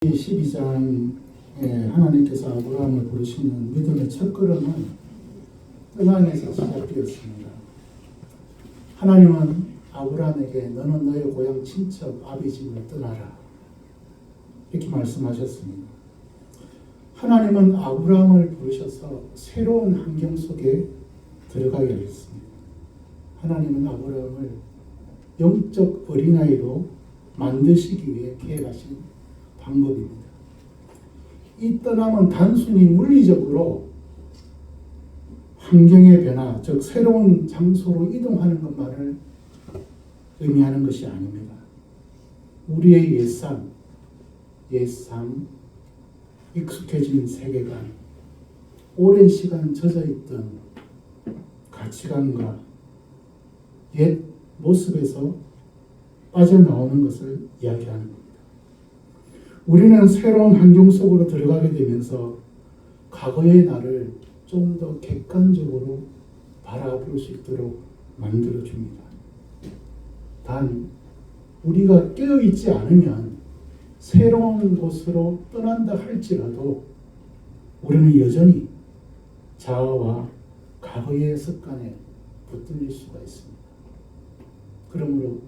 12장에 하나님께서 아브라함을 부르시는 믿음의 첫 걸음은 떠나에서 시작되었습니다. 하나님은 아브라함에게 너는 너의 고향 친척 아비 집을 떠나라 이렇게 말씀하셨습니다. 하나님은 아브라함을 부르셔서 새로운 환경 속에 들어가게 하셨습니다. 하나님은 아브라함을 영적 어린아이로 만드시기 위해 계획하신 방법입니다. 이 떠남은 단순히 물리적으로 환경의 변화, 즉 새로운 장소로 이동하는 것만을 의미하는 것이 아닙니다. 우리의 옛삶, 익숙해진 세계관, 오랜 시간 젖어있던 가치관과 옛 모습에서 빠져나오는 것을 이야기하는 겁니다. 우리는 새로운 환경 속으로 들어가게 되면서 과거의 나를 좀 더 객관적으로 바라볼 수 있도록 만들어줍니다. 단, 우리가 깨어있지 않으면 새로운 곳으로 떠난다 할지라도 우리는 여전히 자아와 과거의 습관에 붙들릴 수가 있습니다. 그러므로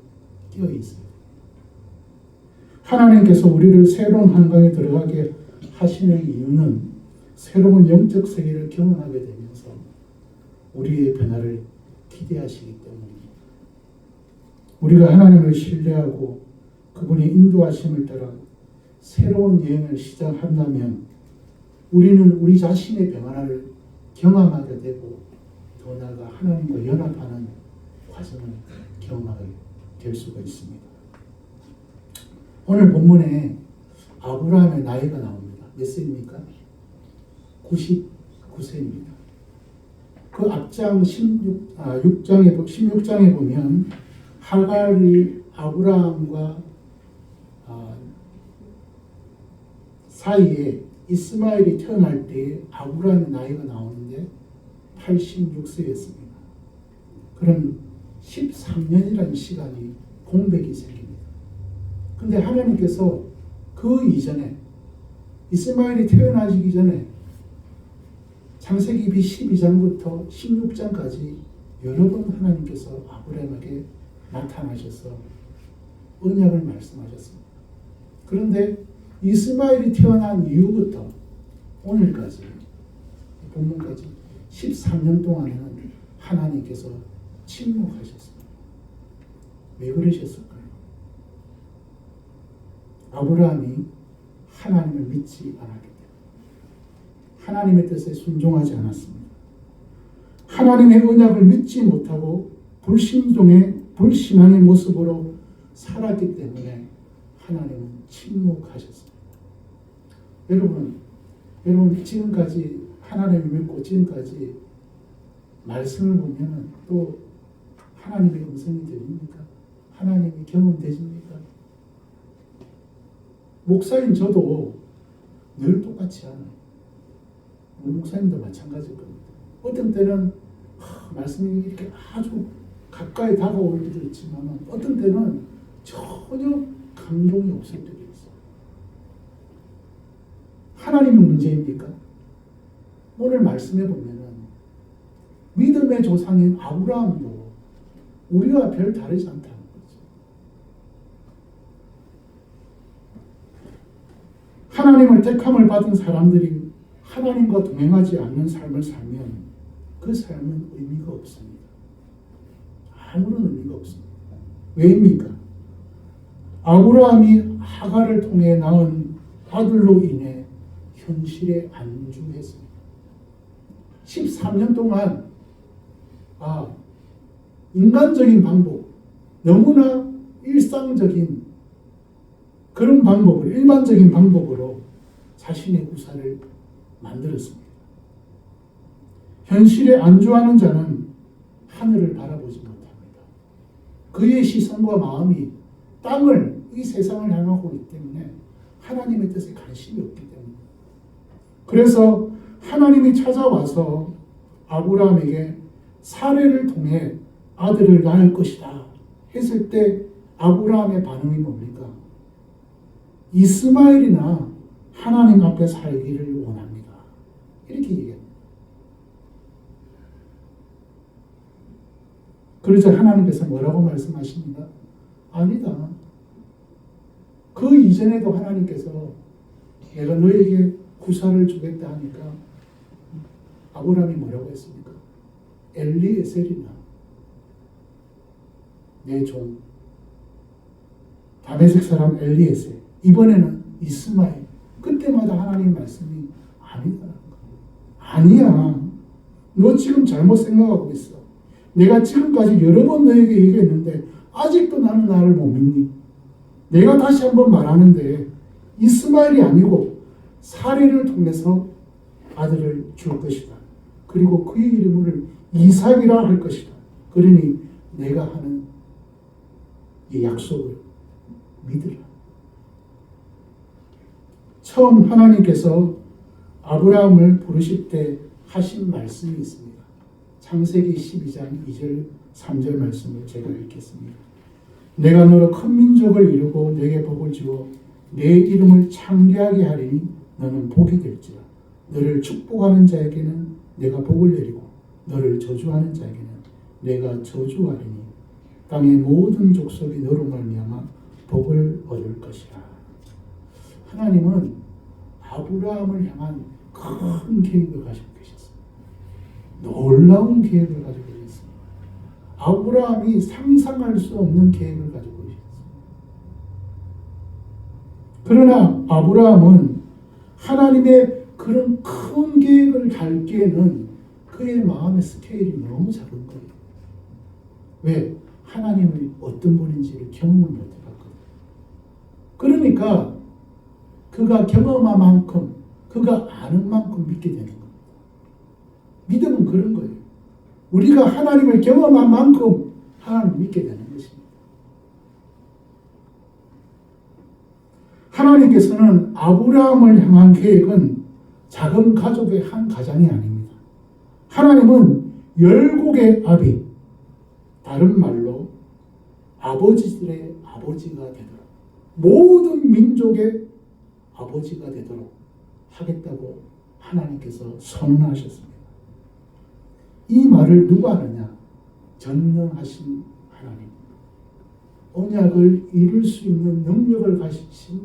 깨어있어요. 하나님께서 우리를 새로운 환경에 들어가게 하시는 이유는 새로운 영적 세계를 경험하게 되면서 우리의 변화를 기대하시기 때문입니다. 우리가 하나님을 신뢰하고 그분의 인도하심을 따라 새로운 여행을 시작한다면 우리는 우리 자신의 변화를 경험하게 되고 더 나아가 하나님과 연합하는 과정을 경험하게 될 수가 있습니다. 오늘 본문에 아브라함의 나이가 나옵니다. 몇 세입니까? 99세입니다. 그 앞장 16장에 보면 하갈이 아브라함과 사이에 이스마엘이 태어날 때 아브라함의 나이가 나오는데 86세였습니다. 그럼 13년이라는 시간이 공백이 생깁니다. 근데 하나님께서 그 이전에 이스마엘이 태어나기 전에 창세기 12장부터 16장까지 여러 번 하나님께서 아브라함에게 나타나셔서 언약을 말씀하셨습니다. 그런데 이스마엘이 태어난 이후부터 오늘까지 본문까지 13년 동안에는 하나님께서 침묵하셨습니다. 왜 그러셨을까요? 아브라함이 하나님을 믿지 않았기 때문에 하나님의 뜻에 순종하지 않았습니다. 하나님의 언약을 믿지 못하고 불신앙의 모습으로 살았기 때문에 하나님은 침묵하셨습니다. 여러분 지금까지 하나님을 믿고 지금까지 말씀을 보면 또 하나님의 음성이 들립니까? 하나님이 경험되십니까? 목사인 저도 늘 똑같지 않아요. 우리 목사님도 마찬가지일 겁니다. 어떤 때는 말씀이 이렇게 아주 가까이 다가올 때도 있지만 어떤 때는 전혀 감동이 없을 때도 있어요. 하나님의 문제입니까? 오늘 말씀해 보면은 믿음의 조상인 아브라함도 우리와 별 다르지 않다는 거죠. 하나님을 택함을 받은 사람들이 하나님과 동행하지 않는 삶을 살면 그 삶은 의미가 없습니다. 아무런 의미가 없습니다. 왜입니까? 아브라함이 하갈을 통해 낳은 아들로 인해 현실에 안주했습니다. 13년 동안 인간적인 방법, 너무나 일상적인 그런 방법을 일반적인 방법으로 자신의 구사를 만들었습니다. 현실에 안주하는 자는 하늘을 바라보지 못합니다. 그의 시선과 마음이 땅을, 이 세상을 향하고 있기 때문에 하나님의 뜻에 관심이 없기 때문입니다. 그래서 하나님이 찾아와서 아브라함에게 사례를 통해 아들을 낳을 것이다 했을 때 아브라함의 반응이 뭡니까? 이스마엘이나 하나님 앞에 살기를 원합니다. 이렇게 얘기합니다. 그러자 하나님께서 뭐라고 말씀하십니까? 아니다. 그 이전에도 하나님께서 내가 너에게 구사를 주겠다 하니까 아브라함이 뭐라고 했습니까? 엘리에셀이나 내 종 다메섹 사람 엘리에셀, 이번에는 이스마엘. 그때마다 하나님 말씀이 아니다. 아니야. 너 지금 잘못 생각하고 있어. 내가 지금까지 여러 번 너에게 얘기했는데 아직도 나는 나를 못 믿니? 내가 다시 한번 말하는데 이스마엘이 아니고 사례를 통해서 아들을 줄 것이다. 그리고 그의 이름을 이삭이라 할 것이다. 그러니 내가 하는 이 약속을 믿으라. 처음 하나님께서 아브라함을 부르실 때 하신 말씀이 있습니다. 창세기 12장 2절 3절 말씀을 제가 읽겠습니다. 내가 너로 큰 민족을 이루고 내게 복을 주어 내 이름을 창대하게 하리니 너는 복이 될지라. 너를 축복하는 자에게는 내가 복을 내리고 너를 저주하는 자에게는 내가 저주하리니 땅의 모든 족속이 너로 말미암아 복을 얻을 것이라. 하나님은 아브라함을 향한 큰 계획을 가지고 계셨습니다. 놀라운 계획을 가지고 계셨습니다. 아브라함이 상상할 수 없는 계획을 가지고 계셨습니다. 그러나 아브라함은 하나님의 그런 큰 계획을 닳기에는 그의 마음의 스케일이 너무 작은 거예요. 왜? 하나님이 어떤 분인지를 경험을 못 해봤거든요. 그러니까 그가 경험한 만큼, 그가 아는 만큼 믿게 되는 겁니다. 믿음은 그런 거예요. 우리가 하나님을 경험한 만큼 하나님을 믿게 되는 것입니다. 하나님께서는 아브라함을 향한 계획은 작은 가족의 한 가장이 아닙니다. 하나님은 열국의 아비, 다른 말로 아버지들의 아버지가 되도록, 모든 민족의 아버지가 되도록 하겠다고 하나님께서 선언하셨습니다. 이 말을 누가 하느냐? 전능하신 하나님, 언약을 이룰 수 있는 능력을 가지신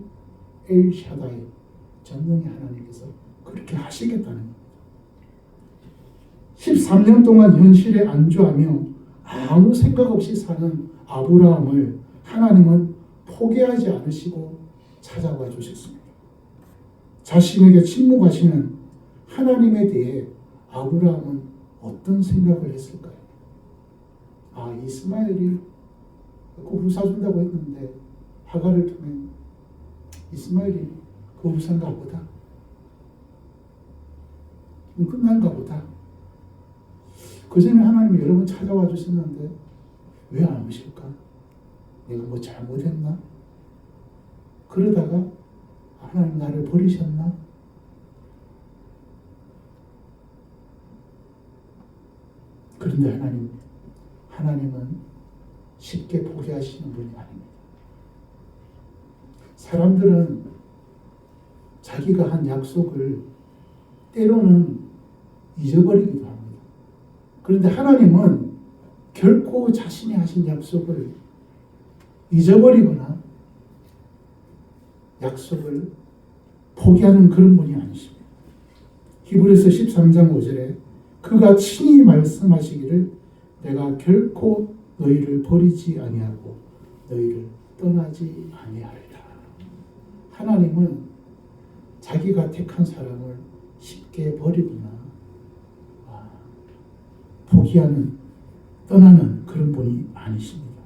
엘샤다이, 전능의 하나님께서 그렇게 하시겠다는 겁니다. 13년 동안 현실에 안주하며 아무 생각 없이 사는 아브라함을 하나님은 포기하지 않으시고 찾아와 주셨습니다. 자신에게 침묵하시는 하나님에 대해 아브라함은 어떤 생각을 했을까요? 아, 이스마엘이 그 후사 준다고 했는데 하갈을 통해 이스마엘이 그 후사인가 보다. 끝난가 보다. 그 전에 하나님이 여러 번 찾아와 주셨는데 왜 안 오실까? 내가 뭐 잘못했나? 그러다가 하나님 나를 버리셨나? 그런데 하나님은 쉽게 포기하시는 분이 아닙니다. 사람들은 자기가 한 약속을 때로는 잊어버리기도 합니다. 그런데 하나님은 결코 자신이 하신 약속을 잊어버리거나 약속을 포기하는 그런 분이 아니십니다. 히브리서 13장 5절에 그가 친히 말씀하시기를 내가 결코 너희를 버리지 아니하고 너희를 떠나지 아니하리라. 하나님은 자기가 택한 사람을 쉽게 버리거나 포기하는, 떠나는 그런 분이 아니십니다.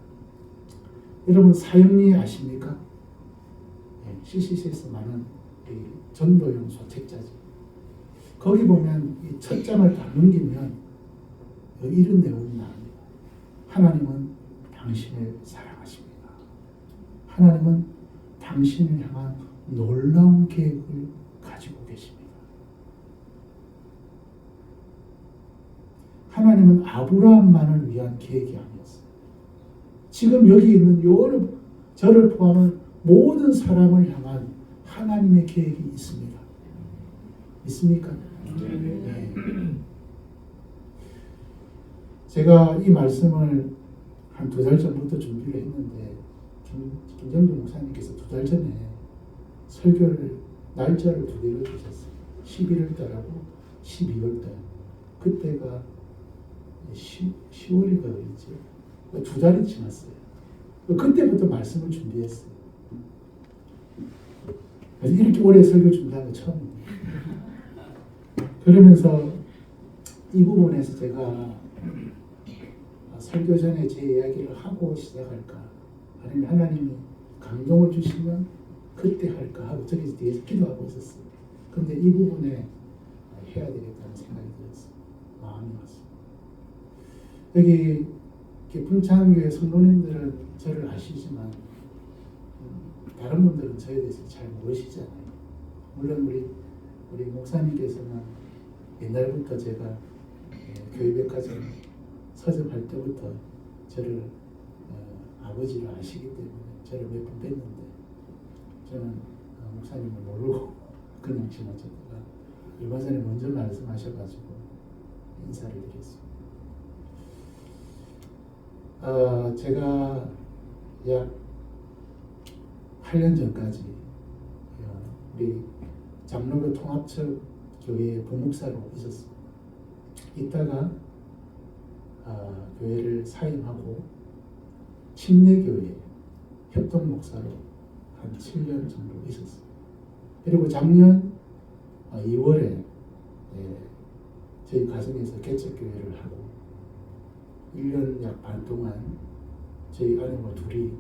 여러분 사형리 아십니까? CCC에서 많은 전도용 소책자죠. 거기 보면 이 첫 장을 다 넘기면 이런 내용이 나옵니다. 하나님은 당신을 사랑하십니다. 하나님은 당신을 향한 놀라운 계획을 가지고 계십니다. 하나님은 아브라함만을 위한 계획이 아니었어요. 지금 여기 있는 저를 포함한 모든 사람을 향한 하나님의 계획이 있습니다. 있습니까? 네. 제가 이 말씀을 한 2달 전부터 준비를 했는데 김정도 목사님께서 2달 전에 설교를 날짜를 2개를 주셨어요. 11월 달하고 12월 달. 그때가 10월인가 그랬죠. 2달이 지났어요. 그때부터 말씀을 준비했어요. 이렇게 오래 설교 준비한 거 처음입니다. 그러면서 이 부분에서 제가 설교 전에 제 이야기를 하고 시작할까, 아니면 하나님이 감동을 주시면 그때 할까 하고 저기 뒤에서 기도하고 있었어요. 근데 이 부분에 해야 되겠다는 생각이 들었어요. 마음이 왔어요. 여기 풍창교회 성도님들은 저를 아시지만 다른 분들은 저에 대해서 잘 모르시잖아요. 물론 우리 목사님께서는 옛날부터 제가 교회백화점 서점할 때부터 저를 아버지로 아시기 때문에 저를 몇 번 뵀는데 저는 목사님을 모르고 그냥 지나쳤다가 얼마 전에 먼저 말씀하셔가지고 인사를 드렸습니다. 제가 약 8년 전까지 우리 장로교 통합처 교회의 부목사로 있었습니다. 이따가 교회를 사임하고 침례교회 협동목사로 한 7년 정도 있었습니다. 그리고 작년 2월에 저희 가정에서 개척교회를 하고 1년 약 반 동안 저희 아내와 둘이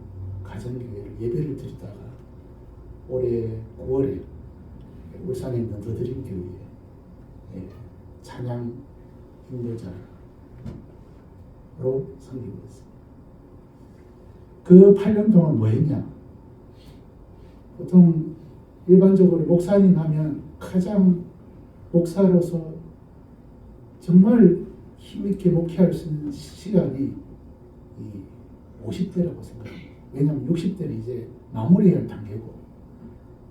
가정교회를 예배를 드리다가 올해 9월에 울산에 있는 너드림 교회에 찬양 인도자로 섬기고 있습니다. 그 8년 동안 뭐 했냐? 보통 일반적으로 목사님 하면 가장 목사로서 정말 힘있게 목회할 수 있는 시간이 이 50대라고 생각합니다. 왜냐하면 60대는 이제 마무리할 단계고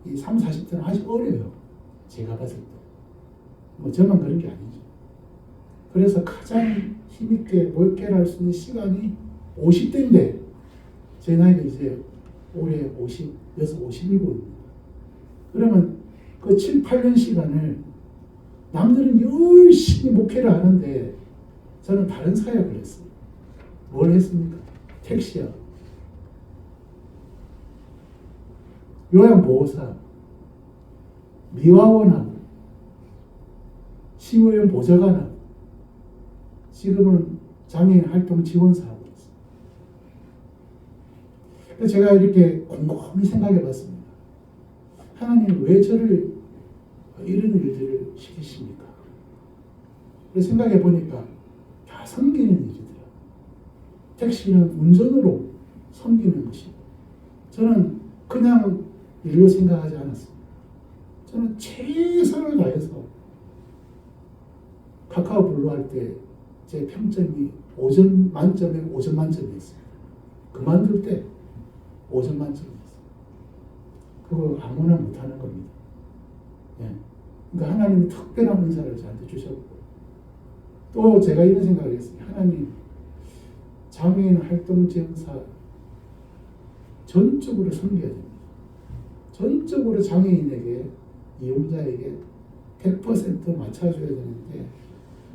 이 30, 40대는 아직 어려요. 제가 봤을 때. 뭐 저만 그런 게 아니죠. 그래서 가장 힘있게 목회를 할 수 있는 시간이 50대인데 제 나이가 이제 올해 56, 57입니다. 그러면 그 7, 8년 시간을 남들은 열심히 목회를 하는데 저는 다른 사역을 했어요. 뭘 했습니까? 택시야, 요양보호사, 미화원하고 시의원 보좌관하고 지금은 장애인 활동 지원사하고 있어요. 제가 이렇게 곰곰이 생각해 봤습니다. 하나님 왜 저를 이런 일들을 시키십니까? 그래서 생각해 보니까 다 섬기는 일이더라고요. 택시는 운전으로 섬기는 것이고 저는 그냥 일로 생각하지 않았습니다. 저는 최선을 다해서 카카오 블루 할 때 제 평점이 5점 만점에 5점 만점이었어요. 그만둘 때 5점 만점이었어요. 그거 아무나 못하는 겁니다. 예. 그러니까 하나님이 특별한 은사를 저한테 주셨고 또 제가 이런 생각을 했어요. 하나님 장애인 활동 지원사 전적으로 섬겨야 됩니다. 전적으로 장애인에게 이용자에게 100% 맞춰줘야 되는데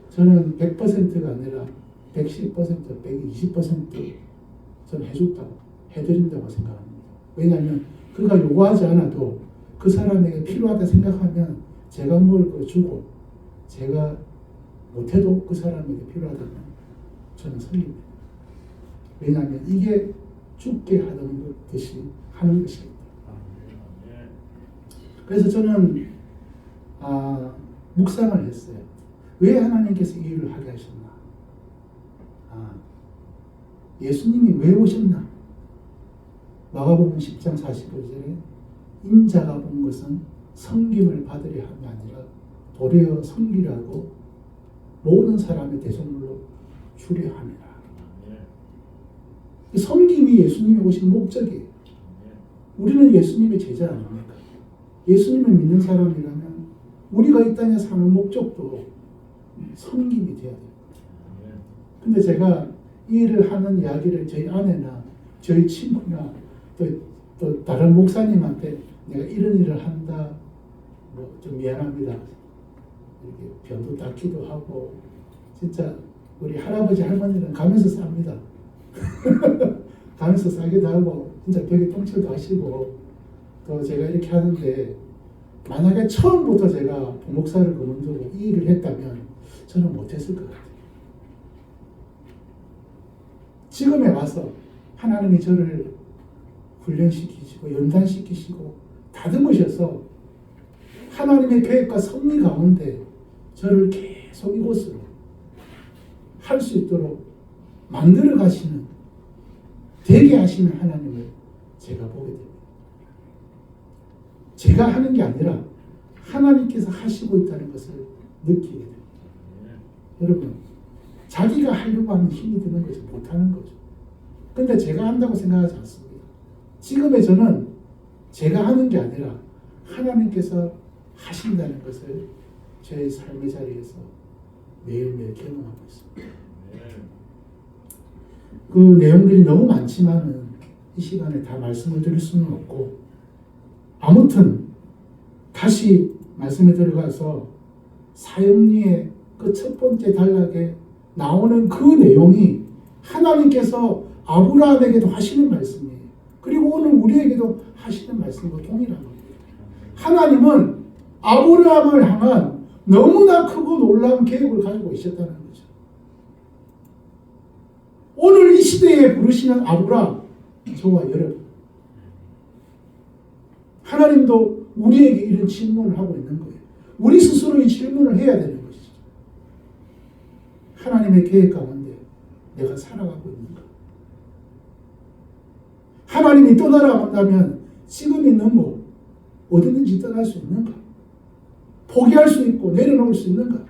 저는 100%가 아니라 110% 빼기 20% 저는 해드린다고 생각합니다. 왜냐하면 그가 요구하지 않아도 그 사람에게 필요하다 생각하면 제가 뭘 주고 제가 못해도 그 사람에게 필요하다면 저는 섬깁니다. 왜냐하면 이게 죽게 하는 듯이 하는 것입니다. 그래서 저는 묵상을 했어요. 왜 하나님께서 이 일을 하게 하셨나? 예수님이 왜 오셨나? 마가복음 10장 45절에 인자가 온 것은 섬김을 받으려 함이 아니라 도리어 섬기라고 모든 사람의 대속물로 주려 함이라. 섬김이 예수님이 오신 목적이에요. 우리는 예수님의 제자 아닙니까? 예수님을 믿는 사람이라면 우리가 이 땅에 사는 목적도 섬김이 돼야 돼요. 근데 제가 이 일을 하는 이야기를 저희 아내나 저희 친구나 또 다른 목사님한테 내가 이런 일을 한다, 뭐 좀 미안합니다, 이렇게 변도 닦기도 하고, 진짜 우리 할아버지 할머니는 가면서 쌉니다. 가면서 싸기도 하고 진짜 벽에 통칠도 하시고. 또 제가 이렇게 하는데 만약에 처음부터 제가 부목사를 그만두고 이 일을 했다면 저는 못했을 것 같아요. 지금에 와서 하나님이 저를 훈련시키시고 연단시키시고 다듬으셔서 하나님의 계획과 섭리 가운데 저를 계속 이곳으로 할 수 있도록 만들어 가시는, 되게 하시는 하나님을 제가 보게 됩니다. 제가 하는 게 아니라 하나님께서 하시고 있다는 것을 느끼게 됩니다. 여러분, 자기가 하려고 하면 힘이 드는 거죠. 못하는 거죠. 근데 제가 한다고 생각하지 않습니다. 지금의 저는 제가 하는 게 아니라 하나님께서 하신다는 것을 제 삶의 자리에서 매일매일 경험하고 있습니다. 그 내용들이 너무 많지만은 이 시간에 다 말씀을 드릴 수는 없고, 아무튼 다시 말씀에 들어가서 사형리의 그 첫 번째 단락에 나오는 그 내용이 하나님께서 아브라함에게도 하시는 말씀이에요. 그리고 오늘 우리에게도 하시는 말씀과 동일한 겁니다. 하나님은 아브라함을 향한 너무나 크고 놀라운 계획을 가지고 있었다는 거죠. 오늘 이 시대에 부르시는 아브라함, 저와 여러분, 하나님도 우리에게 이런 질문을 하고 있는 거예요. 우리 스스로 이 질문을 해야 되는 것이죠. 하나님의 계획 가운데 내가 살아가고 있는가? 하나님이 떠나라 한다면 지금 있는 뭐 어디든지 떠날 수 있는가? 포기할 수 있고 내려놓을 수 있는가?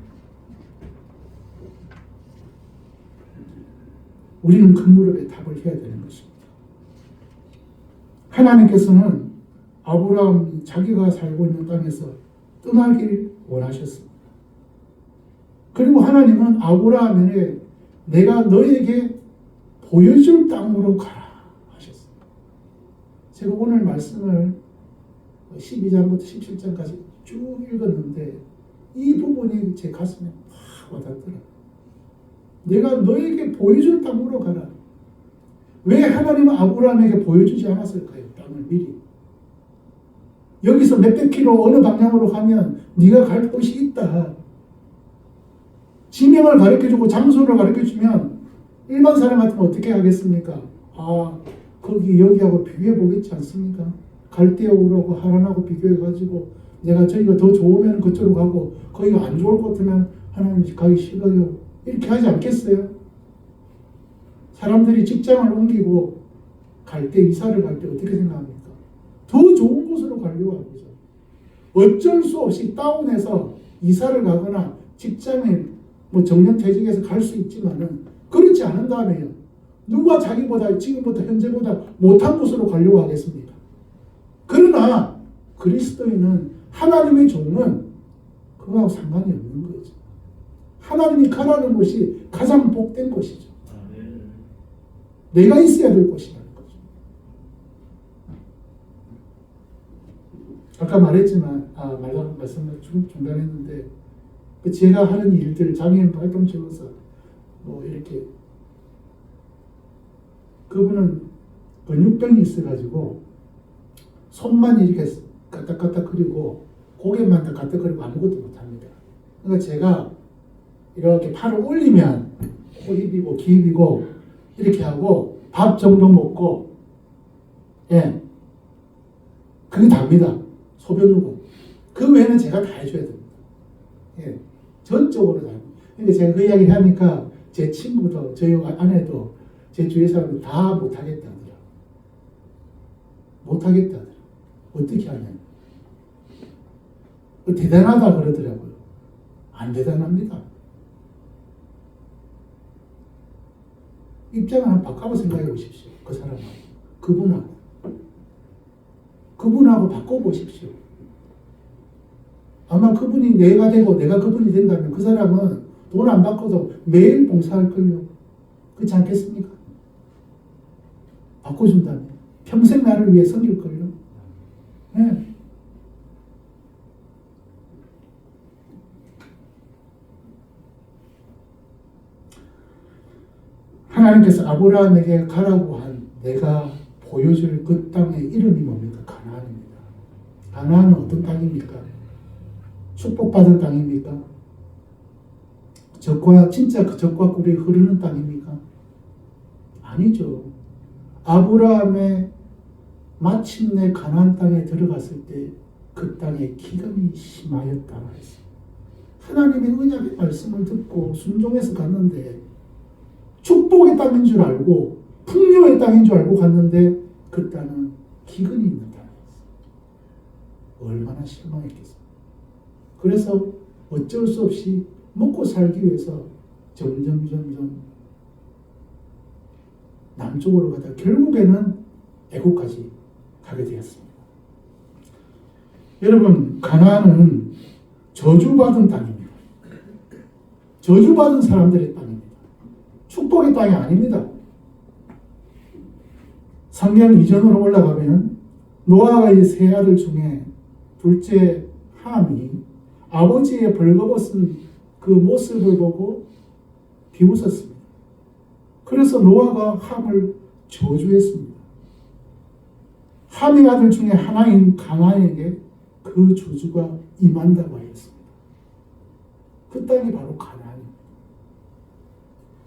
우리는 그 무릎에 답을 해야 되는 것입니다. 하나님께서는 아브라함이 자기가 살고 있는 땅에서 떠나길 원하셨습니다. 그리고 하나님은 아브라함에게 내가 너에게 보여줄 땅으로 가라 하셨습니다. 제가 오늘 말씀을 12장부터 17장까지 쭉 읽었는데 이 부분이 제 가슴에 확 와닿더라고요. 내가 너에게 보여줄 땅으로 가라. 왜 하나님은 아브라함에게 보여주지 않았을까요? 땅을 미리. 여기서 몇백 킬로 어느 방향으로 가면 네가 갈 곳이 있다. 지명을 가르쳐주고 장소를 가르쳐주면 일반 사람 같으면 어떻게 하겠습니까? 아, 거기 여기하고 비교해 보겠지 않습니까? 갈대우라고 하란하고 비교해가지고 내가 저기가 더 좋으면 그쪽으로 가고 거기가 안 좋을 것 같으면 하나님 가기 싫어요. 이렇게 하지 않겠어요? 사람들이 직장을 옮기고 갈 때, 이사를 갈 때 어떻게 생각합니까? 더 좋은 곳으로 가려고 하죠. 어쩔 수 없이 다운해서 이사를 가거나 직장에 뭐 정년퇴직해서 갈 수 있지만은 그렇지 않은 다음에요. 누가 자기보다 지금보다 현재보다 못한 곳으로 가려고 하겠습니까? 그러나 그리스도인은 하나님의 종은 그거하고 상관이 없는 거죠. 하나님이 가라는 곳이 가장 복된 곳이죠. 내가 있어야 될 곳이라는 거죠. 아까 말했지만 말씀을 중단했는데 제가 하는 일들, 장애인 활동 지원사 뭐 이렇게, 그분은 근육병이 있어가지고 손만 이렇게 까딱까딱거리고 고개만 다 까딱거리고 아무것도 못합니다. 그러니까 제가 이렇게 팔을 올리면 호흡이고 기입이고 이렇게 하고 밥 정도 먹고, 예, 그게 답니다. 소변 누고 그 외에는 제가 다 해줘야 됩니다. 예, 전적으로 다. 그러니까 제가 그 이야기를 하니까 제 친구도 저희 아내도 제 주위 사람들 다 못하겠다 하더라고요. 못하겠다 하더라고요. 어떻게 하냐. 대단하다 그러더라고요. 안 대단합니다. 입장을 한번 바꿔서 생각해 보십시오. 그 사람하고. 그분하고 바꿔보십시오. 아마 그분이 내가 되고 내가 그분이 된다면 그 사람은 돈 안 받고도 매일 봉사할걸요. 그렇지 않겠습니까? 바꿔준다면 평생 나를 위해 섬길걸요. 네. 하나님께서 아브라함에게 가라고 한 내가 보여줄 그 땅의 이름이 뭡니까? 가나안입니다. 가나안은 어떤 땅입니까? 축복받은 땅입니까? 진짜 그 젖과 꿀이 흐르는 땅입니까? 아니죠. 아브라함의 마침내 가나안 땅에 들어갔을 때 그 땅에 기근이 심하였다. 하나님의 언약의 말씀을 듣고 순종해서 갔는데 축복의 땅인 줄 알고 풍요의 땅인 줄 알고 갔는데 그 땅은 기근이 있는 땅이었어요. 얼마나 실망했겠어요. 그래서 어쩔 수 없이 먹고 살기 위해서 점점 남쪽으로 가다 결국에는 애국까지 가게 되었습니다. 여러분, 가나안은 저주받은 땅입니다. 저주받은 사람들의 땅입니다. 축복의 땅이 아닙니다. 성경 이전으로 올라가면 노아의 세 아들 중에 둘째 함이 아버지의 벌거벗은 그 모습을 보고 비웃었습니다. 그래서 노아가 함을 저주했습니다. 함의 아들 중에 하나인 가나안에게 그 저주가 임한다고 하였습니다. 그 땅이 바로 가나안입니다.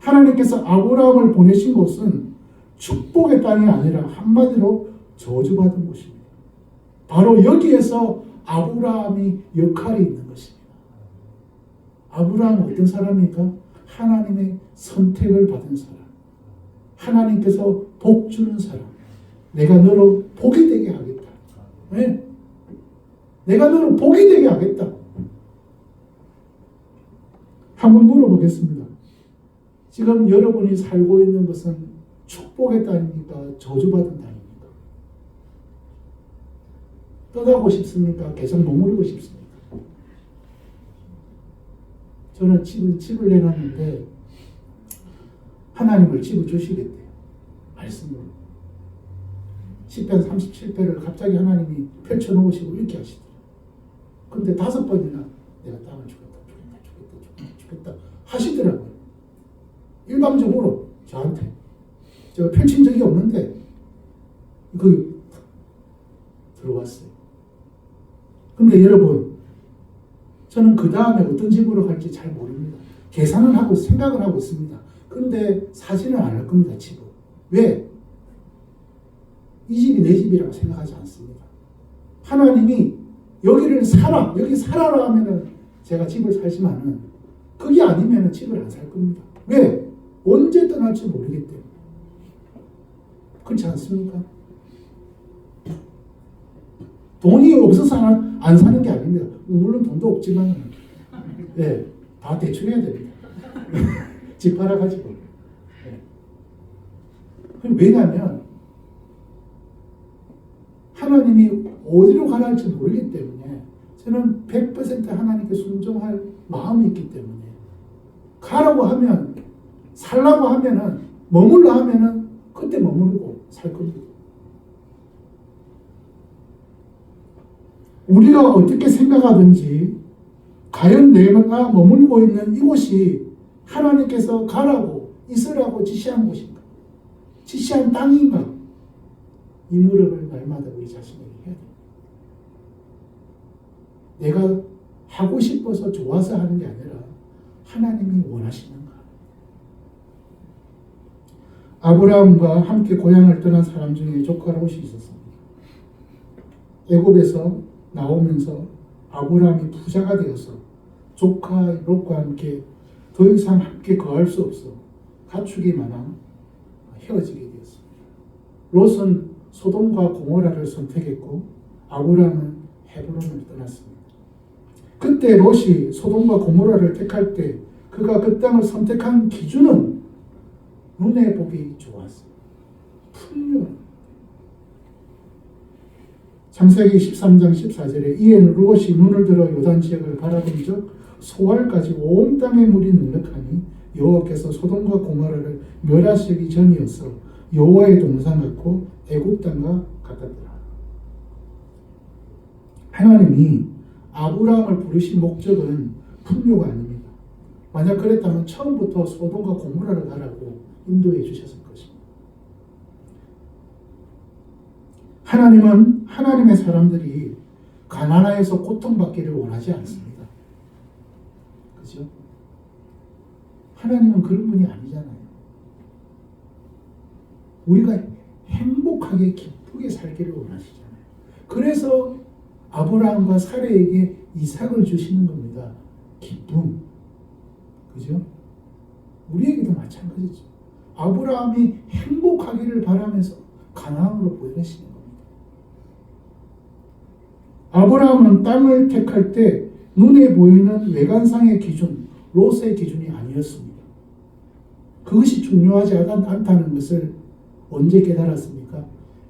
하나님께서 아브라함을 보내신 곳은 축복의 땅이 아니라 한마디로 저주받은 곳입니다. 바로 여기에서 아브라함이 역할이 있는 것입니다. 아브라함은 어떤 사람입니까? 하나님의 선택을 받은 사람. 하나님께서 복 주는 사람. 내가 너로 복이 되게 하겠다. 네? 내가 너로 복이 되게 하겠다. 한번 물어보겠습니다. 지금 여러분이 살고 있는 것은 축복의 땅입니까? 저주받은 땅입니까? 떠나고 싶습니까? 계속 머무르고 싶습니까? 저는 집을 내놨는데 하나님을 집을 주시겠대요. 말씀으로. 10편 37편을 갑자기 하나님이 펼쳐놓으시고 이렇게 하시더라고요. 근데 5번이나 내가 땅을 주겠다 하시더라고요. 일방적으로 저한테. 제가 펼친 적이 없는데 그 들어왔어요. 근데 여러분, 저는 그 다음에 어떤 집으로 갈지 잘 모릅니다. 계산은 하고 생각을 하고 있습니다. 근데 사지는 않을 겁니다. 집을. 왜? 이 집이 내 집이라고 생각하지 않습니다. 하나님이 여기 살아라 하면은 제가 집을 살지만은 그게 아니면은 집을 안 살 겁니다. 왜? 언제 떠날지 모르기 때문에. 그렇지 않습니까? 돈이 없어서 안 사는 게 아닙니다. 물론 돈도 없지만, 네, 다 대출해야 됩니다. 집 팔아가지고. 네. 왜냐하면, 하나님이 어디로 가라 할지 모르기 때문에, 저는 100% 하나님께 순종할 마음이 있기 때문에, 가라고 하면, 살라고 하면은, 머물러 하면은, 그때 머무르고 살 겁니다. 우리가 어떻게 생각하든지 과연 내가 머물고 있는 이곳이 하나님께서 가라고 있으라고 지시한 곳인가? 지시한 땅인가? 이 물음을 날마다 우리 자신에게 해야 됩니다. 내가 하고 싶어서 좋아서 하는 게 아니라 하나님이 원하시는가? 아브라함과 함께 고향을 떠난 사람 중에 조카 롯이 있었습니다. 애굽에서 나오면서 아브라함이 부자가 되어서 조카 롯과 함께 더 이상 함께 거할 수 없어 가축이 많아 헤어지게 되었습니다. 롯은 소돔과 고모라를 선택했고 아브라함은 헤브론을 떠났습니다. 그때 롯이 소돔과 고모라를 택할 때 그가 그 땅을 선택한 기준은 눈에 보기 좋았어요. 풍요. 창세기 13장 14절에 이에 롯이 눈을 들어 요단 지역을 바라본 적 소알까지 온 땅에 물이 넉넉하니 여호와께서 소돔과 고모라를 멸하시기 전이어서 여호와의 동산 같고 애굽 땅과 같았더라. 하나님이 아브라함을 부르신 목적은 풍요가 아닙니다. 만약 그랬다면 처음부터 소돔과 고모라를 가라고 인도해 주셨을 것입니다. 하나님은 하나님의 사람들이 가난하여서 고통받기를 원하지 않습니다. 그죠? 하나님은 그런 분이 아니잖아요. 우리가 행복하게 기쁘게 살기를 원하시잖아요. 그래서 아브라함과 사레에게 이삭을 주시는 겁니다. 기쁨. 그죠? 우리에게도 마찬가지죠. 아브라함이 행복하기를 바라면서 가나안으로 보내시는 겁니다. 아브라함은 땅을 택할 때 눈에 보이는 외관상의 기준, 롯의 기준이 아니었습니다. 그것이 중요하지 않다는 것을 언제 깨달았습니까?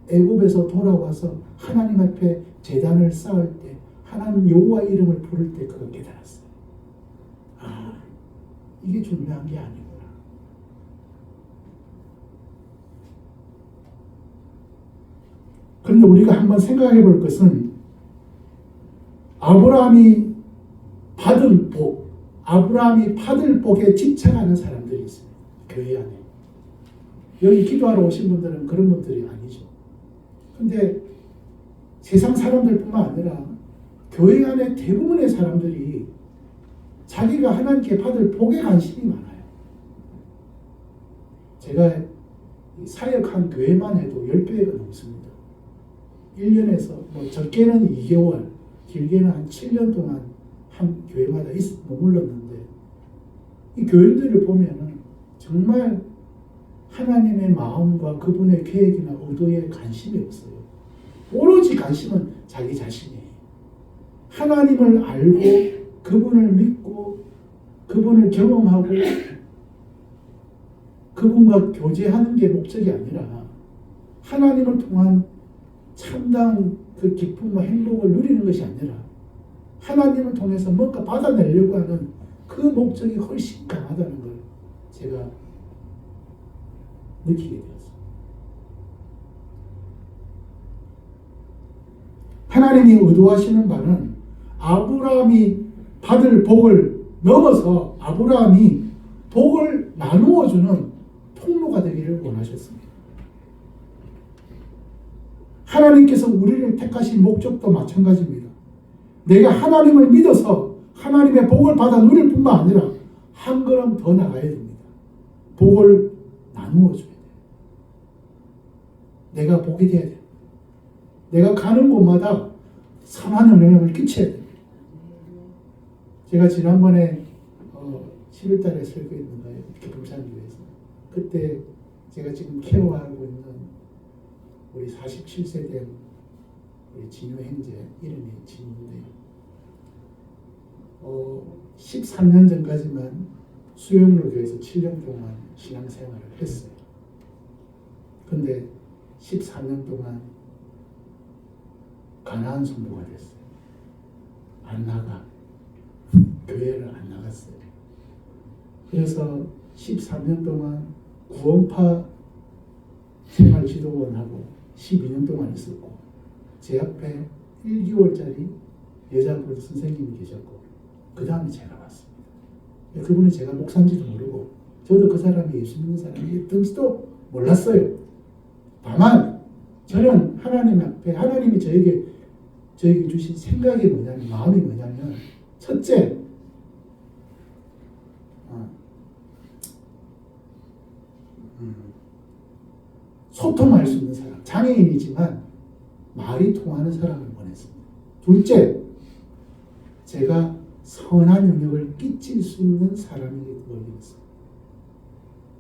애굽에서 돌아와서 하나님 앞에 제단을 쌓을 때, 하나님 여호와 이름을 부를 때 그걸 깨달았어요. 아, 이게 중요한 게 아니구나. 그런데 우리가 한번 생각해 볼 것은 아브라함이 받은 복, 아브라함이 받을 복에 집착하는 사람들이 있습니다. 교회 안에. 여기 기도하러 오신 분들은 그런 분들이 아니죠. 근데 세상 사람들뿐만 아니라 교회 안에 대부분의 사람들이 자기가 하나님께 받을 복에 관심이 많아요. 제가 사역한 교회만 해도 10교회가 넘습니다. 1년에서 적게는 2개월, 길게는 한 7년 동안 한 교회마다 머물렀는데 이 교인들을 보면은 정말 하나님의 마음과 그분의 계획이나 의도에 관심이 없어요. 오로지 관심은 자기 자신이에요. 하나님을 알고 그분을 믿고 그분을 경험하고 그분과 교제하는 게 목적이 아니라 하나님을 통한 참다운 그 기쁨과 행복을 누리는 것이 아니라 하나님을 통해서 뭔가 받아내려고 하는 그 목적이 훨씬 강하다는 걸 제가 느끼게 되었습니다. 하나님이 의도하시는 바는 아브라함이 받을 복을 넘어서 아브라함이 복을 나누어주는 통로가 되기를 원하셨습니다. 하나님께서 우리를 택하신 목적도 마찬가지입니다. 내가 하나님을 믿어서 하나님의 복을 받아 누릴 뿐만 아니라 한 걸음 더 나가야 됩니다. 복을 나누어 줘야 돼요. 내가 복이 돼야 돼요. 내가 가는 곳마다 선한 영향을 끼쳐야 돼요. 제가 지난번에 11월 달에 설교했는가요? 이렇게 금산교회에서. 그때 제가 지금 케어하고 있는 우리 47세 된 우리 진유 형제, 이름이 진유인데요. 13년 전까지만 수영로 교회에서 7년 동안 신앙생활을 했어요. 근데 14년 동안 가나안 성도가 됐어요. 안 나가. 교회를 안 나갔어요. 그래서 13년 동안 구원파 생활지도원하고 12년 동안 있었고 제 앞에 1개월짜리 여자분 선생님이 계셨고 그 다음에 제가 왔습니다. 그분은 제가 목사인지도 모르고 저도 그 사람이 예수 믿는 사람이었던지도 몰랐어요. 다만 저는 하나님 앞에 하나님이 저에게 주신 생각이 뭐냐면 마음이 뭐냐면 첫째 소통할 수 있는 사람, 장애인이지만 말이 통하는 사람을 원했습니다. 둘째, 제가 선한 영역을 끼칠 수 있는 사람이 원했어요.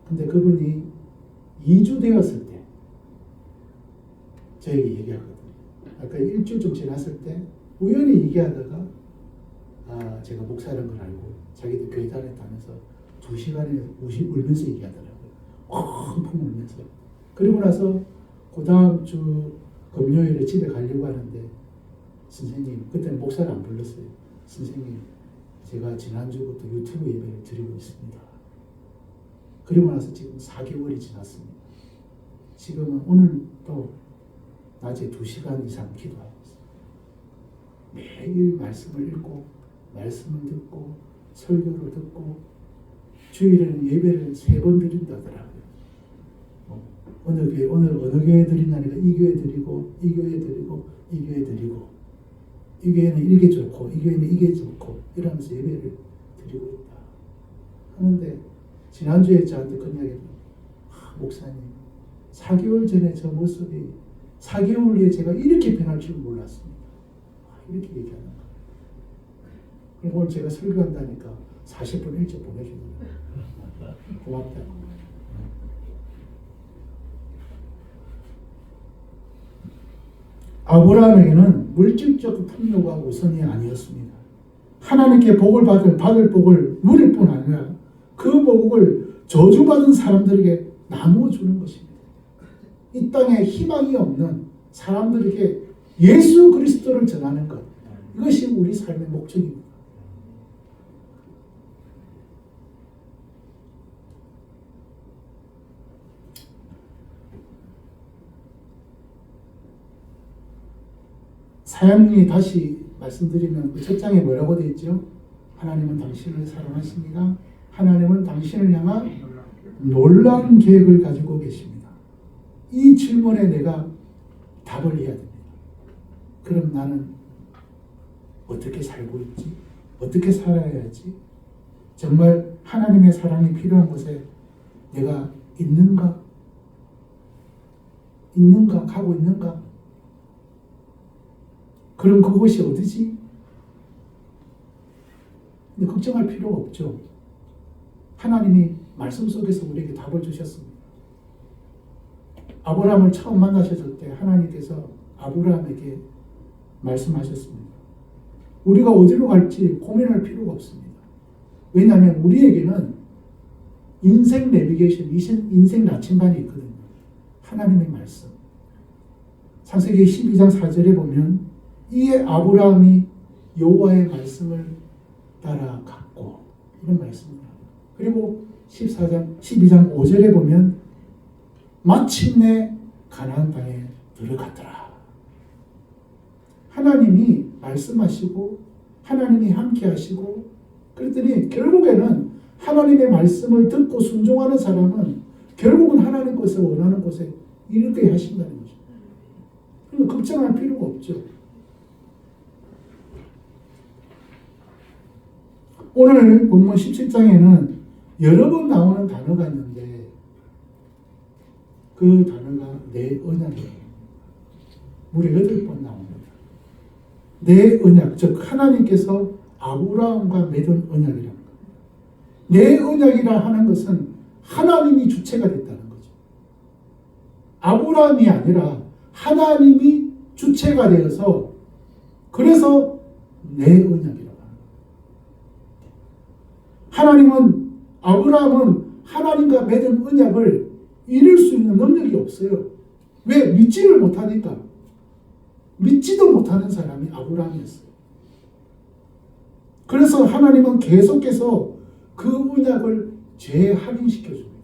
근데 그분이 2주 되었을 때 저에게 얘기하거든요. 아까 일주일 좀 지났을 때 우연히 얘기하다가 제가 목사라는 걸 알고 자기도 교회 다녔다면서 2시간에 울면서 얘기하더라고요. 펑펑 울면서. 그리고 나서 그 다음 주 금요일에 집에 가려고 하는데 선생님, 그때는 목사를 안 불렀어요. 선생님, 제가 지난주부터 유튜브 예배를 드리고 있습니다. 그리고 나서 지금 4개월이 지났습니다. 지금은 오늘도 낮에 2시간 이상 기도하고 있어요. 매일 말씀을 읽고 말씀을 듣고 설교를 듣고 주일에는 예배를 3번 드린다더라고요. 어느 교회, 오늘 어느 교회 드리냐니까 이 교회 드리고 이 교회 드리고 이 교회 드리고 이 교회는 이게 좋고 이 교회는 이게 좋고 이러면서 예배를 드리고 있다 하는데, 지난주에 저한테 그런 이야기를, 목사님 4개월 전에 저 모습이 4개월 후에 제가 이렇게 변할 줄 몰랐습니다. 이렇게 얘기하는 거예요. 그리고 오늘 제가 설교한다니까 40분 일찍 보내주더라고요. 고맙다고. 아브라함에게는 물질적 풍요가 우선이 아니었습니다. 하나님께 복을 받을 복을 누릴 뿐 아니라 그 복을 저주받은 사람들에게 나누어 주는 것입니다. 이 땅에 희망이 없는 사람들에게 예수 그리스도를 전하는 것, 이것이 우리 삶의 목적입니다. 사역리 다시 말씀드리면 그 첫 장에 뭐라고 되어 있죠? 하나님은 당신을 사랑하십니다. 하나님은 당신을 향한 놀라운 계획을 가지고 계십니다. 이 질문에 내가 답을 해야 됩니다. 그럼 나는 어떻게 살고 있지? 어떻게 살아야 하지? 정말 하나님의 사랑이 필요한 곳에 내가 있는가? 가고 있는가? 그럼 그곳이 어디지? 근데 걱정할 필요가 없죠. 하나님이 말씀 속에서 우리에게 답을 주셨습니다. 아브라함을 처음 만나셨을 때 하나님께서 아브라함에게 말씀하셨습니다. 우리가 어디로 갈지 고민할 필요가 없습니다. 왜냐하면 우리에게는 인생 내비게이션, 인생 나침반이 있거든요. 하나님의 말씀. 창세기 12장 4절에 보면 이에 아브라함이 여호와의 말씀을 따라갔고, 이런 말씀입니다. 그리고 12장 5절에 보면 마침내 가나안 땅에 들어갔더라. 하나님이 말씀하시고 하나님이 함께 하시고, 그랬더니 결국에는 하나님의 말씀을 듣고 순종하는 사람은 결국은 하나님 것을 원하는 곳에 이르게 하신다는 거죠. 그러니까 걱정할 필요가 없죠. 오늘 본문 17장에는 여러 번 나오는 단어가 있는데 그 단어가 내 언약이에요. 무려 8번 나옵니다. 내 언약, 즉 하나님께서 아브라함과 맺은 언약이라는 거예요. 내 언약이라 하는 것은 하나님이 주체가 됐다는 거죠. 아브라함이 아니라 하나님이 주체가 되어서, 그래서 내 언약이라고 하는 거예요. 아브라함은 하나님과 맺은 언약을 이룰 수 있는 능력이 없어요. 왜? 믿지를 못하니까. 믿지도 못하는 사람이 아브라함이었어요. 그래서 하나님은 계속해서 그 언약을 재확인시켜줍니다.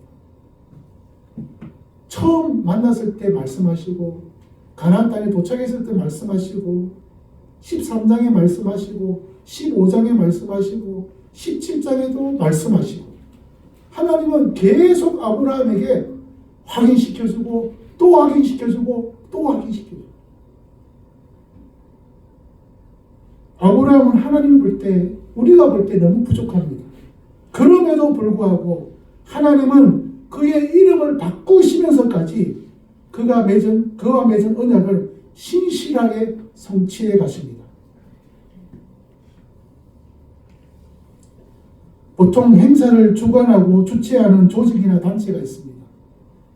처음 만났을 때 말씀하시고, 가나안 땅에 도착했을 때 말씀하시고, 13장에 말씀하시고, 15장에 말씀하시고, 17장에도 말씀하시고, 하나님은 계속 아브라함에게 확인시켜주고 또 확인시켜주고 또 확인시켜주고. 아브라함은 하나님 볼 때, 우리가 볼 때 너무 부족합니다. 그럼에도 불구하고 하나님은 그의 이름을 바꾸시면서까지 그와 맺은 언약을 신실하게 성취해 가십니다. 보통 행사를 주관하고 주최하는 조직이나 단체가 있습니다.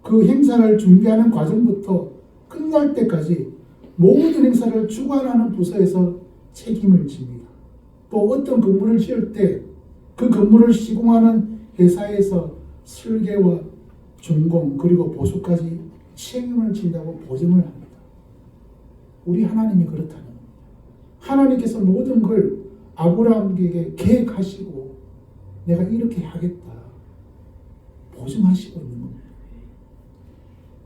그 행사를 준비하는 과정부터 끝날 때까지 모든 행사를 주관하는 부서에서 책임을 집니다. 또 어떤 건물을 지을 때 그 건물을 시공하는 회사에서 설계와 준공 그리고 보수까지 책임을 진다고 보증을 합니다. 우리 하나님이 그렇다는 겁니다. 하나님께서 모든 걸 아브라함에게 계획하시고 내가 이렇게 하겠다 보증하시고 있는 겁니다.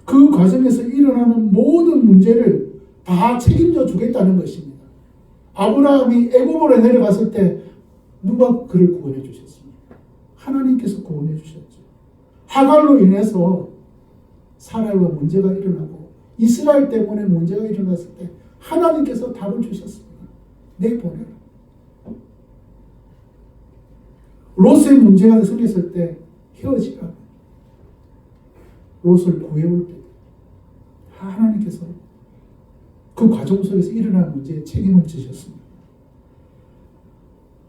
그 과정에서 일어나는 모든 문제를 다 책임져 주겠다는 것입니다. 아브라함이 애굽으로 내려갔을 때 누가 그를 구원해 주셨습니까? 하나님께서 구원해 주셨죠. 하갈로 인해서 사라와 문제가 일어나고 이스라엘 때문에 문제가 일어났을 때 하나님께서 답을 주셨습니다. 내보내라. 롯의 문제가 생겼을 때 헤어지라. 롯을 구해올 때 하나님께서 그 과정 속에서 일어난 문제에 책임을 지셨습니다.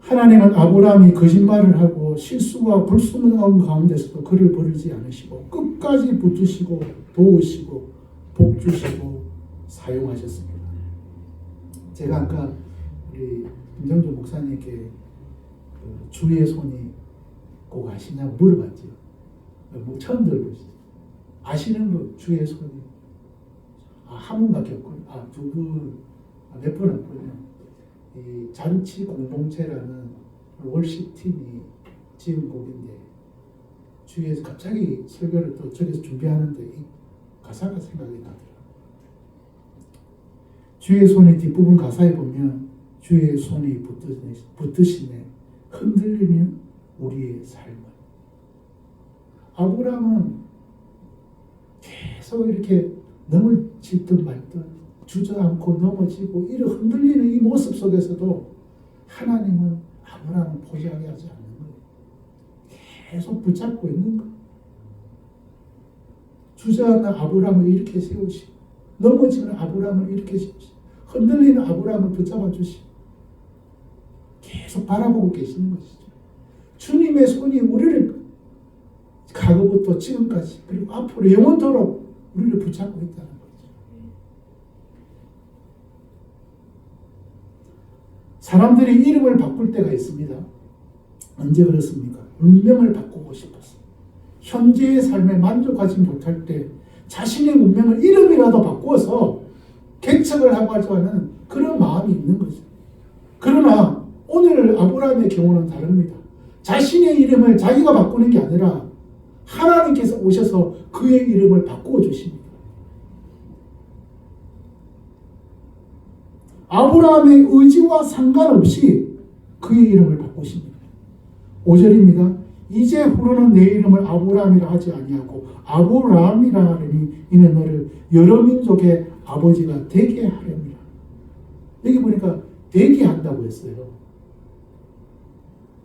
하나님은 아브라함이 거짓말을 하고 실수와 불순종한 가운데서도 그를 버리지 않으시고 끝까지 붙드시고 도우시고 복주시고 사용하셨습니다. 제가 아까 우리 김정주 목사님께 주의 손이 꼭 아시냐고 물어봤죠. 뭐 처음 들어보시죠. 아시는 분 주의 손이 한 분밖에 없군요. 두 분, 몇 분 없군요. 이 잔치 공동체라는 월십 팀이 지은 곡인데 주위에서 갑자기 설교를 또 저기서 준비하는데 이 가사가 생각이 나더라고요. 주의 손의 뒷부분 가사에 보면 주의 손이 붙드시네 흔들리는 우리의 삶을. 아브라함은 계속 이렇게 넘어질듯 말듯 주저앉고 넘어지고 이렇게 흔들리는 이 모습 속에서도 하나님은 아브라함을 포기하게 하지 않는 거예요. 계속 붙잡고 있는 거예요. 주저앉는 아브라함을 이렇게 세우시고 넘어지는 아브라함을 이렇게 세우시고 흔들리는 아브라함을 붙잡아 주시고 계속 바라보고 계시는 것이죠. 주님의 손이 우리를 과거부터 지금까지 그리고 앞으로 영원토록 우리를 붙잡고 있다는 거죠. 사람들이 이름을 바꿀 때가 있습니다. 언제 그렇습니까? 운명을 바꾸고 싶어서. 현재의 삶에 만족하지 못할 때 자신의 운명을 이름이라도 바꾸어서 개척을 하고 하는 그런 마음이 있는 거죠. 그러나 오늘 아브라함의 경우는 다릅니다. 자신의 이름을 자기가 바꾸는 게 아니라 하나님께서 오셔서 그의 이름을 바꾸어 주십니다. 아브라함의 의지와 상관없이 그의 이름을 바꾸십니다. 5절입니다. 이제 후로는 내 이름을 아브라함이라 하지 아니하고 아브라함이라 하리니 이는 너를 여러 민족의 아버지가 되게 하렵니다. 여기 보니까 되게 한다고 했어요.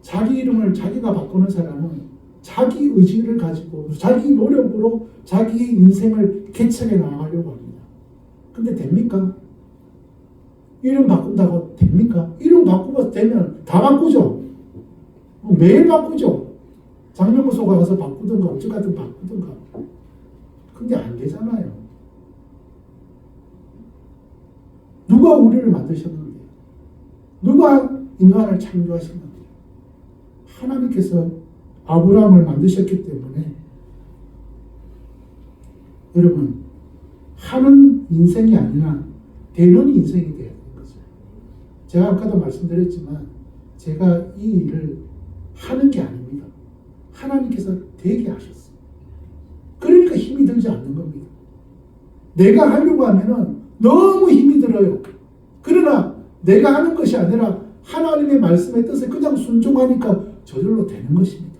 자기 이름을 자기가 바꾸는 사람은 자기 의지를 가지고 자기 노력으로 자기 인생을 개척해 나가려고 합니다. 근데 됩니까? 이름 바꾼다고 됩니까? 이름 바꾸고 되면 다 바꾸죠. 매일 바꾸죠. 장명무소가 가서 바꾸든가 어쩌든 바꾸든가. 근데 안 되잖아요. 누가 우리를 만드셨는데? 누가 인간을 창조하셨는데? 하나님께서 아브라함을 만드셨기 때문에 여러분 하는 인생이 아니라 되는 인생이 돼야 되는 거죠. 제가 아까도 말씀드렸지만 제가 이 일을 하는 게 아닙니다. 하나님께서 되게 하셨어요. 그러니까 힘이 들지 않는 겁니다. 내가 하려고 하면은 너무 힘이 들어요. 그러나 내가 하는 것이 아니라 하나님의 말씀의 뜻에 그냥 순종하니까 저절로 되는 것입니다.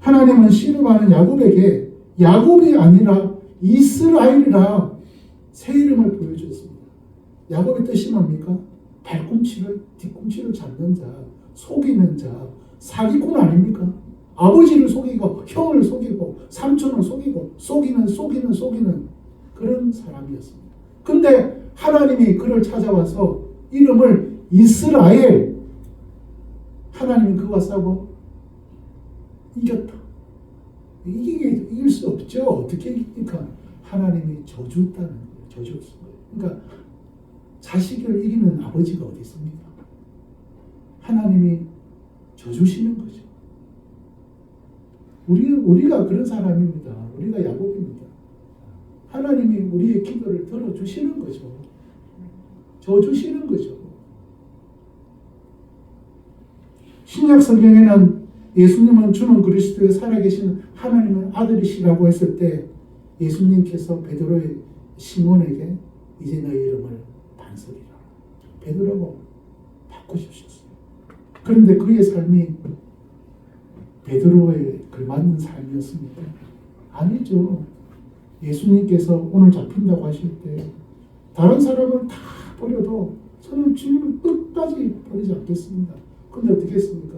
하나님은 씨름하는 야곱에게 야곱이 아니라 이스라엘이라 새 이름을 보여주었습니다. 야곱의 뜻이 뭡니까? 발꿈치를 뒤꿈치를 잡는 자, 속이는 자, 사기꾼 아닙니까? 아버지를 속이고 형을 속이고 삼촌을 속이고 속이는 그런 사람이었습니다. 근데 하나님이 그를 찾아와서 이름을 이스라엘, 하나님이 그와 싸워 이겼다. 이길 수 없죠. 어떻게 이깁니까? 하나님이 저주했다는 거예요. 저주했어요. 그러니까 자식을 이기는 아버지가 어디 있습니까? 하나님이 저주시는 거죠. 우리가 그런 사람입니다. 우리가 야곱입니다. 하나님이 우리의 기도를 들어주시는 거죠. 줘주시는 거죠. 신약 성경에는 예수님은 주는 그리스도의 살아계신 하나님의 아들이시라고 했을 때 예수님께서 베드로의 시몬에게 이제 너희 이름을 반석이라 베드로라고 바꾸십셨어요. 그런데 그의 삶이 베드로에 걸맞는 삶이었습니까? 아니죠. 예수님께서 오늘 잡힌다고 하실 때 다른 사람을 다 버려도 저는 주님을 끝까지 버리지 않겠습니다. 근데 어떻게 했습니까?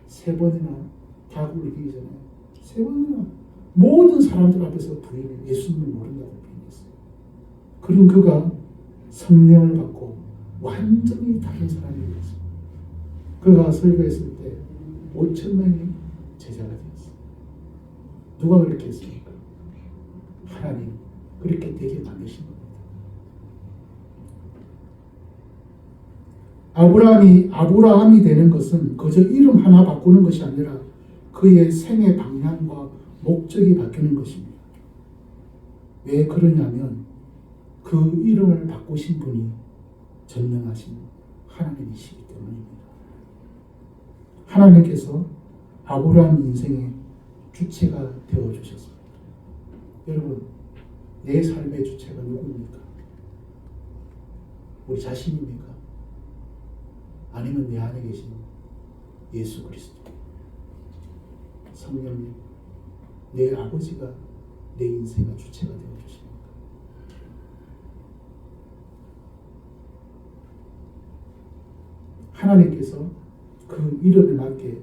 3번이나 닭을 이기기 전에 3번이나 모든 사람들 앞에서 부인을 예수님을 모른다고 부인했어요. 그런 그가 성령을 받고 완전히 다른 사람이 되었어요. 그가 설교했을 때 5,000명이 제자가 되었어요. 누가 그렇게 했습니까? 하나님 그렇게 되게 만드신 겁니다. 아브라함이 되는 것은 그저 이름 하나 바꾸는 것이 아니라 그의 생애 방향과 목적이 바뀌는 것입니다. 왜 그러냐면 그 이름을 바꾸신 분이 전능하신 하나님이시기 때문입니다. 하나님께서 아브라함 인생의 주체가 되어주셨습니다. 여러분, 내 삶의 주체가 누구입니까? 우리 자신입니까? 아니면 내 안에 계신 예수 그리스도, 성령님, 내 아버지가 내 인생의 주체가 되어주십니까? 하나님께서 그 이름에 맞게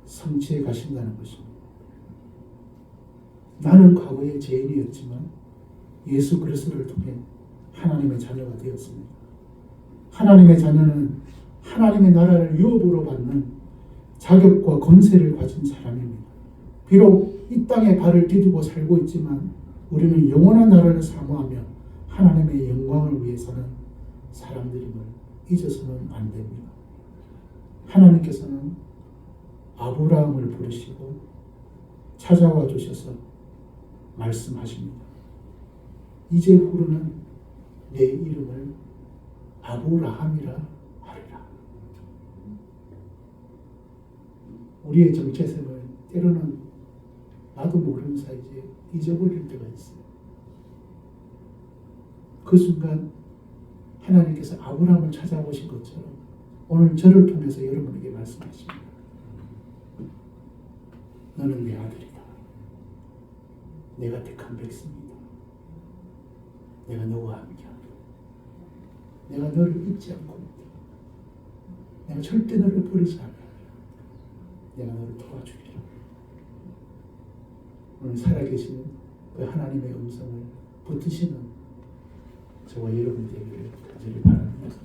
성취해 가신다는 것입니다. 나는 과거에 죄인이었지만 예수 그리스도를 통해 하나님의 자녀가 되었습니다. 하나님의 자녀는 하나님의 나라를 유업으로 받는 자격과 권세를 가진 사람입니다. 비록 이 땅에 발을 디디고 살고 있지만 우리는 영원한 나라를 사모하며 하나님의 영광을 위해 사는 사람들임을 잊어서는 안 됩니다. 하나님께서는 아브라함을 부르시고 찾아와 주셔서 말씀하십니다. 이제후로는 내 이름을 아브라함이라 하리라. 우리의 정체성을 때로는 나도 모르는 사이에 잊어버릴 때가 있어요. 그 순간 하나님께서 아브라함을 찾아오신 것처럼 오늘 저를 통해서 여러분에게 말씀하십니다. 너는 내 아들이다. 내가 택한 백성이다. 내가 너와 함께하다. 내가 너를 잊지 않고 있다. 내가 절대 너를 버리지 않아. 내가 너를 도와주리라. 오늘 살아계신 그 하나님의 음성을 붙드시는 저와 여러분 되기를 간절히 바랍니다.